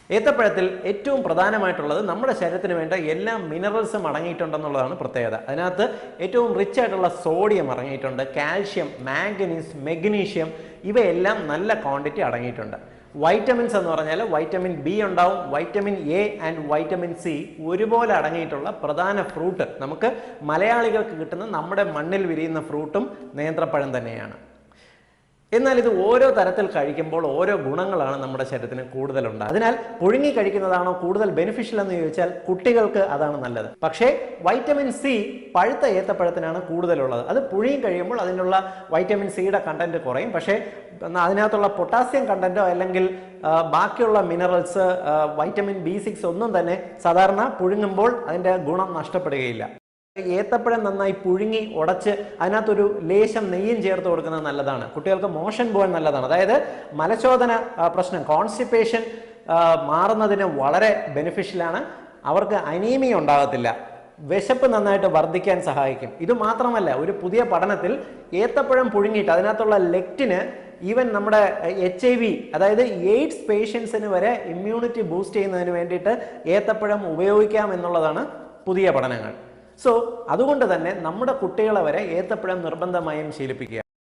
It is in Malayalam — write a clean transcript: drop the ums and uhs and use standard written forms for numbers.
ഏത്തപ്പഴത്തിൽ ഏറ്റവും പ്രധാനമായിട്ടുള്ളത് നമ്മുടെ ശരീരത്തിന് വേണ്ട എല്ലാ മിനറൽസും അടങ്ങിയിട്ടുണ്ടെന്നുള്ളതാണ് പ്രത്യേകത. അതിനകത്ത് ഏറ്റവും റിച്ച് ആയിട്ടുള്ള സോഡിയം അടങ്ങിയിട്ടുണ്ട്, കാൽഷ്യം, മാംഗനീസ്, മെഗ്നീഷ്യം ഇവയെല്ലാം നല്ല ക്വാണ്ടിറ്റി അടങ്ങിയിട്ടുണ്ട്. വൈറ്റമിൻസ് എന്ന് പറഞ്ഞാൽ വൈറ്റമിൻ ബി ഉണ്ടാവും, vitamin A and vitamin C ഒരുപോലെ അടങ്ങിയിട്ടുള്ള പ്രധാന ഫ്രൂട്ട് നമുക്ക് മലയാളികൾക്ക് കിട്ടുന്ന നമ്മുടെ മണ്ണിൽ വിരിയുന്ന ഫ്രൂട്ടും നേന്ത്രപ്പഴം തന്നെയാണ്. എന്നാൽ ഇത് ഓരോ തരത്തിൽ കഴിക്കുമ്പോൾ ഓരോ ഗുണങ്ങളാണ് നമ്മുടെ ശരീരത്തിന് കൂടുതലുണ്ട്. അതിനാൽ പുഴുങ്ങി കഴിക്കുന്നതാണോ കൂടുതൽ ബെനിഫിഷ്യൽ എന്ന് ചോദിച്ചാൽ കുട്ടികൾക്ക് അതാണ് നല്ലത്. പക്ഷേ വൈറ്റമിൻ സി പഴുത്ത ഏത്തപ്പഴത്തിനാണ് കൂടുതലുള്ളത്. അത് പുഴുങ്ങി കഴിയുമ്പോൾ അതിനുള്ള വൈറ്റമിൻ സിയുടെ കണ്ടന്റ് കുറയും. പക്ഷേ അതിനകത്തുള്ള പൊട്ടാസ്യം കണ്ടന്റോ അല്ലെങ്കിൽ ബാക്കിയുള്ള മിനറൽസ്, വൈറ്റമിൻ B6 ഒന്നും തന്നെ സാധാരണ പുഴുങ്ങുമ്പോൾ അതിൻ്റെ ഗുണം നഷ്ടപ്പെടുകയില്ല. ഏത്തപ്പഴം നന്നായി പുഴുങ്ങി ഉടച്ച് അതിനകത്തൊരു ലേശം നെയ്യും ചേർത്ത് കൊടുക്കുന്നത് നല്ലതാണ്. കുട്ടികൾക്ക് മോഷൻ പോകാൻ നല്ലതാണ്. അതായത് മലശോധന പ്രശ്നം, കോൺസ്റ്റിപ്പേഷൻ മാറുന്നതിന് വളരെ ബെനിഫിഷ്യലാണ്. അവർക്ക് അനീമിയ ഉണ്ടാകത്തില്ല, വിശപ്പ് നന്നായിട്ട് വർദ്ധിക്കാൻ സഹായിക്കും. ഇത് മാത്രമല്ല, ഒരു പുതിയ പഠനത്തിൽ ഏത്തപ്പഴം പുഴുങ്ങിയിട്ട് അതിനകത്തുള്ള ലെക്റ്റിന് ഈവൻ നമ്മുടെ HIV അതായത് എയ്ഡ്സ് പേഷ്യൻസിന് വരെ ഇമ്മ്യൂണിറ്റി ബൂസ്റ്റ് ചെയ്യുന്നതിന് വേണ്ടിയിട്ട് ഏത്തപ്പഴം ഉപയോഗിക്കാം എന്നുള്ളതാണ് പുതിയ പഠനങ്ങൾ. സോ അതുകൊണ്ട് തന്നെ നമ്മുടെ കുട്ടികളെ വരെ ഏത്തപ്പഴം നിർബന്ധമായും ശീലിപ്പിക്കുക.